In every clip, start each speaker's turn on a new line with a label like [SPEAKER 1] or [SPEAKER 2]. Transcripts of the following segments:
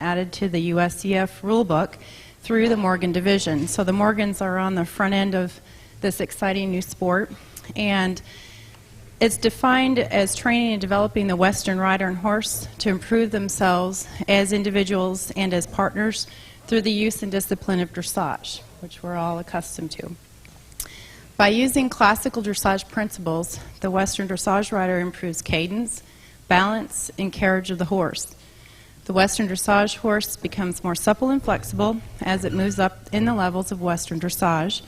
[SPEAKER 1] added to the USCF rulebook through the Morgan division. So the Morgans are on the front end of this exciting new sport, and it's defined as training and developing the Western rider and horse to improve themselves as individuals and as partners through the use and discipline of dressage, which we're all accustomed to. By using classical dressage principles, the Western dressage rider improves cadence, balance, and carriage of the horse. The Western dressage horse becomes more supple and flexible as it moves up in the levels of Western dressage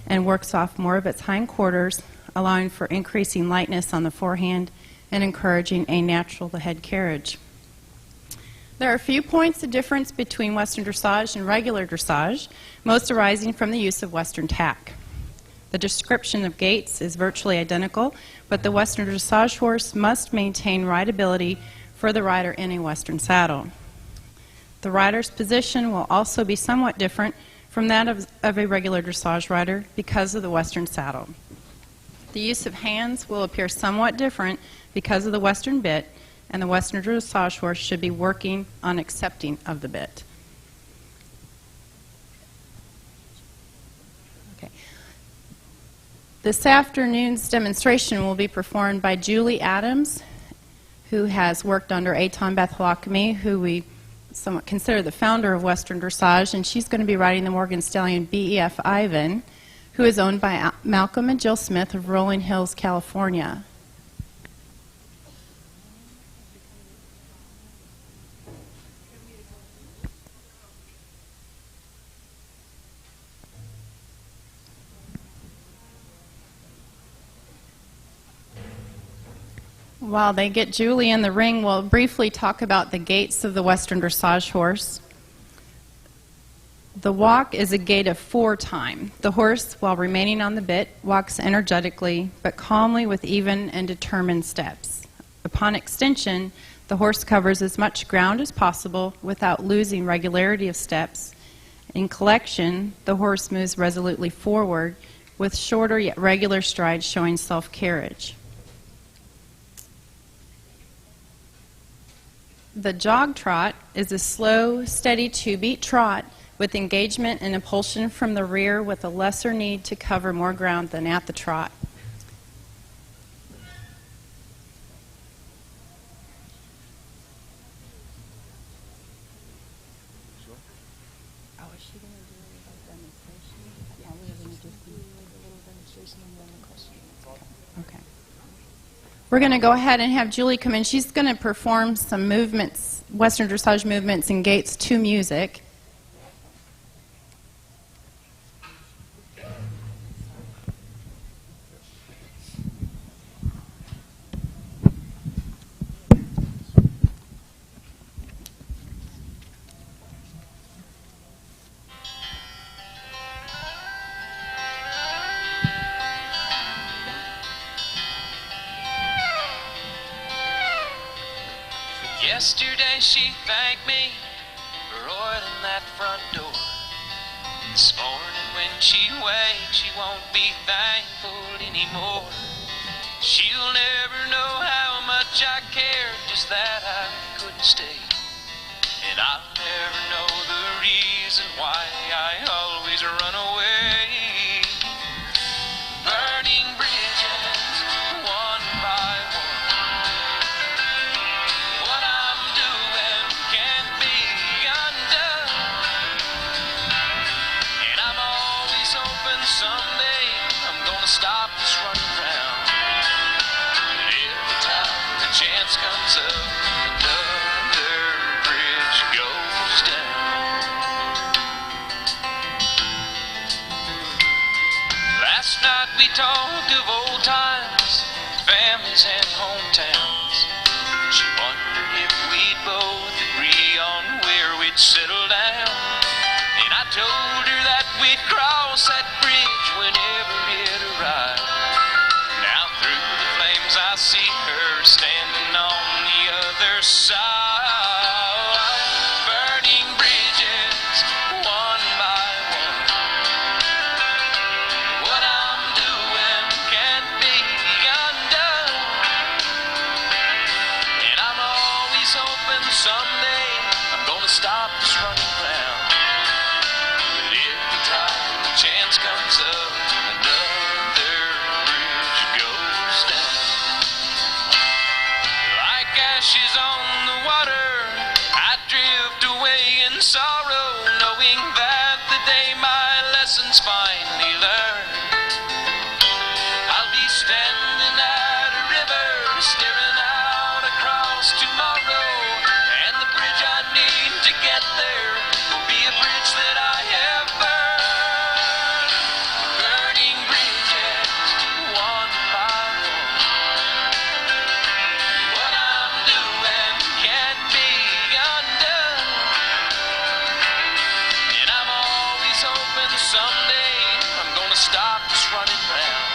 [SPEAKER 1] and works off more of its hindquarters, allowing for increasing lightness on the forehand and encouraging a natural head carriage. There are a few points of difference between Western dressage and regular dressage, most arising from the use of Western tack. The description of gaits is virtually identical, but the Western dressage horse must maintain rideability for the rider in a Western saddle. The rider's position will also be somewhat different from that of a regular dressage rider because of the Western saddle. The use of hands will appear somewhat different because of the Western bit, and the Western dressage horse should be working on accepting of the bit. Okay. This afternoon's demonstration will be performed by Julie Adams, who has worked under Eitan Bethalachmi, who we somewhat consider the founder of Western dressage, and she's going to be riding the Morgan Stallion BEF Ivan, who is owned by Malcolm and Jill Smith of Rolling Hills, California. While they get Julie in the ring, we'll briefly talk about the gaits of the Western dressage horse. The walk is a gait of 4-time. The horse, while remaining on the bit, walks energetically but calmly with even and determined steps. Upon extension, the horse covers as much ground as possible without losing regularity of steps. In collection, the horse moves resolutely forward with shorter yet regular strides showing self-carriage. The jog trot is a slow, steady 2-beat trot with engagement and impulsion from the rear with a lesser need to cover more ground than at the trot. Oh, is she going to do a demonstration? Yeah, we're going to do a little demonstration and then the question. Okay. We're going to go ahead and have Julie come in. She's going to perform some movements, Western dressage movements and gaits to music.
[SPEAKER 2] Yesterday she thanked me for oiling that front door. This morning when she wakes, she won't be thankful anymore. She'll never know how much I cared, just that I couldn't stay. And I'll never know the reason why I always run away. Burning bridges, one by one. What I'm doing can't be undone. And I'm always hoping someday I'm gonna stop this running round. But every time the chance comes up, another bridge goes down. Last night we talked of old times, families and hometowns. She wondered if we'd both agree on where we'd settle down. And I told her that we'd cross that bridge whenever it arrived. Now through the flames I see her standing on the other side. Burning bridges, one by one. What I'm doing can't be undone. this running round. But every time the chance comes up, another bridge goes down. Like ashes on the water, I drift away in sorrow, knowing that the day my lessons finally learned, I'll be standing at a river, staring out across tomorrow, and the bridge I need to get there will be a bridge that I have burned. Burning bridges, one by one. What I'm doing can't be undone, and I'm always hoping someday I'm gonna stop this running round.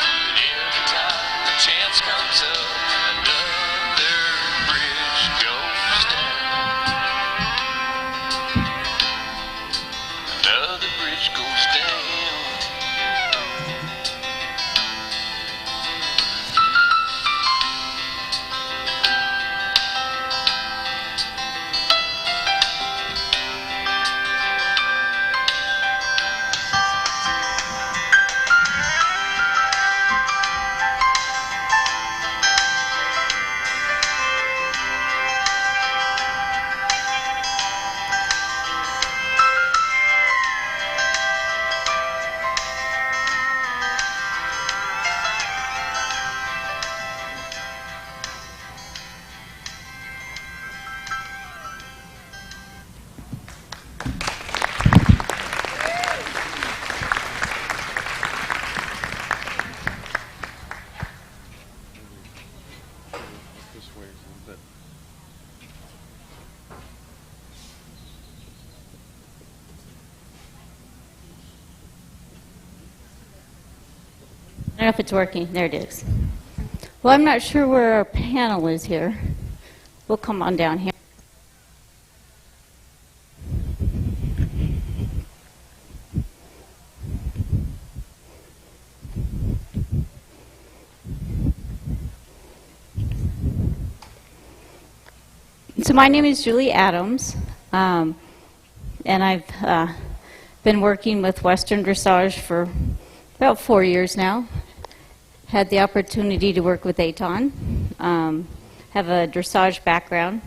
[SPEAKER 2] But every time the chance comes up, another bridge goes down. Another bridge goes down.
[SPEAKER 3] I don't know if it's working. There it is. Well, I'm not sure where our panel is here. We'll come on down here. So my name is Julie Adams, and I've been working with Western Dressage for about 4 years now. Had the opportunity to work with Aton, have a dressage background.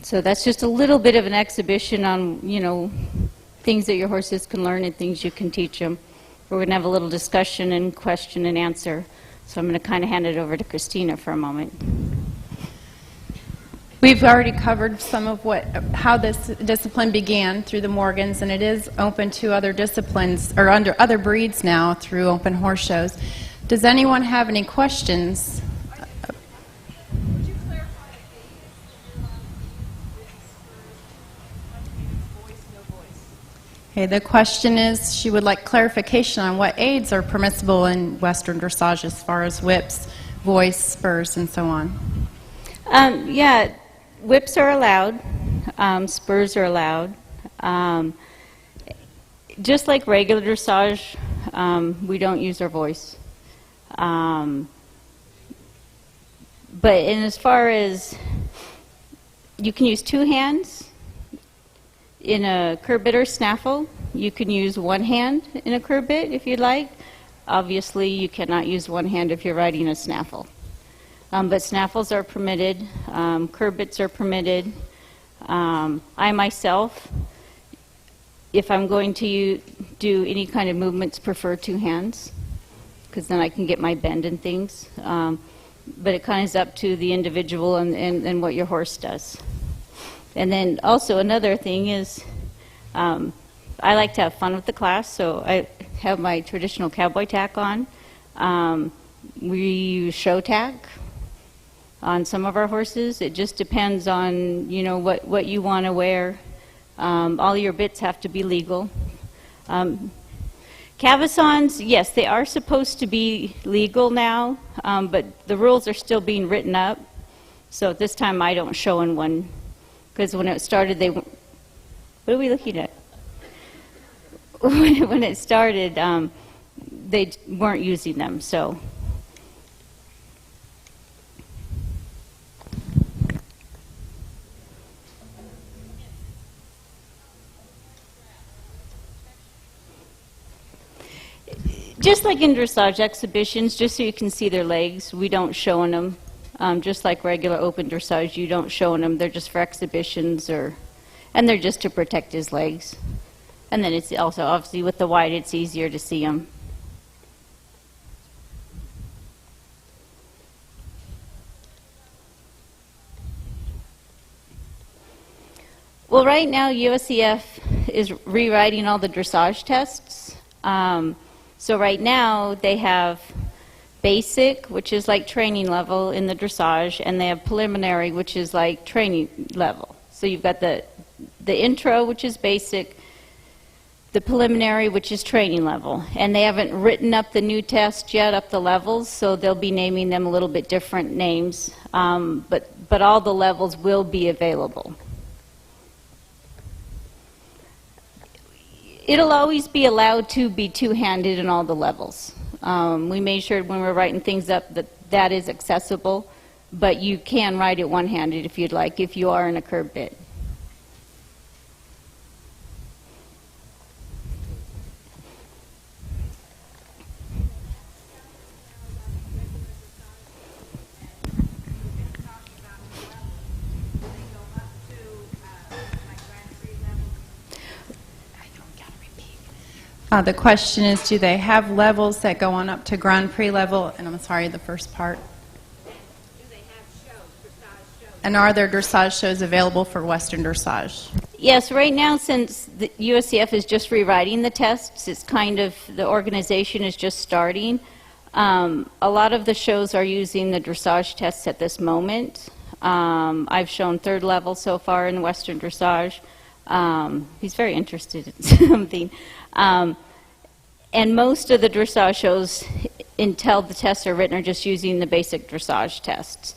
[SPEAKER 3] So that's just a little bit of an exhibition on, things that your horses can learn and things you can teach them. We're going to have a little discussion and question and answer. So I'm going to kind of hand it over to Christina for a moment.
[SPEAKER 1] We've already covered some of how this discipline began through the Morgans, and it is open to other disciplines, or under other breeds now through open horse shows. Does anyone have any questions?
[SPEAKER 4] Would you clarify voice, no voice?
[SPEAKER 1] Okay, the question is, she would like clarification on what aids are permissible in Western dressage as far as whips, voice, spurs, and so on.
[SPEAKER 3] Yeah, whips are allowed, spurs are allowed. Just like regular dressage, we don't use our voice. But as far as, you can use two hands in a curb bit or snaffle. You can use one hand in a curb bit if you'd like. Obviously, you cannot use one hand if you're riding a snaffle. But snaffles are permitted, curb bits are permitted. I myself, if I'm going to do any kind of movements, prefer two hands, because then I can get my bend and things. But it kind of is up to the individual and what your horse does. And then also another thing is, I like to have fun with the class, so I have my traditional cowboy tack on. We use show tack on some of our horses. It just depends on, what you want to wear. All your bits have to be legal. Cavessons, yes, they are supposed to be legal now, but the rules are still being written up. So at this time I don't show in one, because when it started, what are we looking at? When it started, they weren't using them, so. Just like in dressage exhibitions, just so you can see their legs, we don't show them. Just like regular open dressage, you don't show them. They're just for exhibitions, and they're just to protect his legs. And then it's also, obviously, with the wide, it's easier to see them. Well, right now, USCF is rewriting all the dressage tests. So right now, they have basic, which is like training level in the dressage, and they have preliminary, which is like training level. So you've got the intro, which is basic, the preliminary, which is training level. And they haven't written up the new test yet, up the levels, so they'll be naming them a little bit different names. But all the levels will be available. It'll always be allowed to be two-handed in all the levels. We made sure when we're writing things up that that is accessible, but you can write it one-handed if you'd like, if you are in a curb bit.
[SPEAKER 1] The question is, do they have levels that go on up to Grand Prix level? And I'm sorry, the first part.
[SPEAKER 4] Do they have dressage shows?
[SPEAKER 1] And are there dressage shows available for Western dressage?
[SPEAKER 3] Yes, right now, since the USCF is just rewriting the tests, it's kind of, the organization is just starting. A lot of the shows are using the dressage tests at this moment. I've shown third level so far in Western dressage. He's very interested in something. And most of the dressage shows, until the tests are written, are just using the basic dressage tests.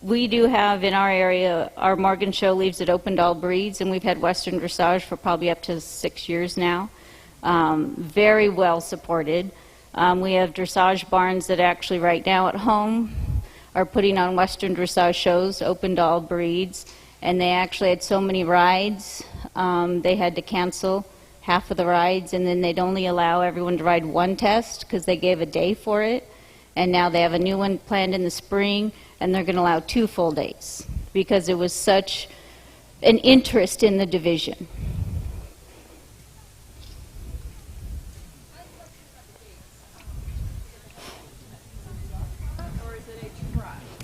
[SPEAKER 3] We do have in our area, our Morgan show leaves at Open Doll Breeds, and we've had Western dressage for probably up to 6 years now. Very well supported. We have dressage barns that actually right now at home are putting on Western dressage shows, Open Doll Breeds, and they actually had so many rides, they had to cancel half of the rides, and then they'd only allow everyone to ride one test because they gave a day for it. And now they have a new one planned in the spring, and they're going to allow 2 full days because it was such an interest in the division.
[SPEAKER 4] Or is it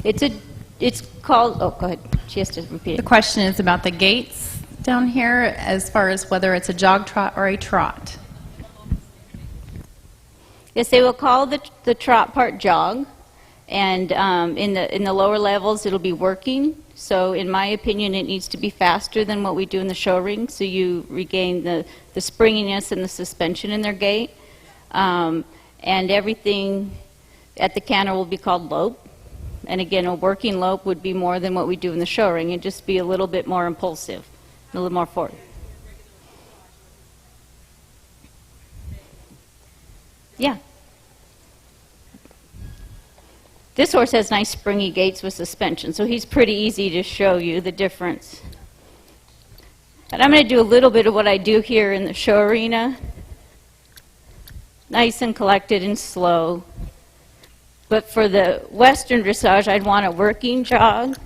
[SPEAKER 4] a trot?
[SPEAKER 3] It's called, oh, go ahead. She has to repeat it.
[SPEAKER 1] The question is about the gaits down here, as far as whether it's a jog trot or a trot.
[SPEAKER 3] Yes, they will call the trot part jog, and in the lower levels it'll be working. So in my opinion, it needs to be faster than what we do in the show ring, so you regain the springiness and the suspension in their gait. And everything at the canter will be called lope. And again, a working lope would be more than what we do in the show ring. It'd just be a little bit more impulsive, a little more forward. Yeah. This horse has nice springy gaits with suspension, so he's pretty easy to show you the difference. And I'm going to do a little bit of what I do here in the show arena. Nice and collected and slow. But for the Western dressage, I'd want a working jog.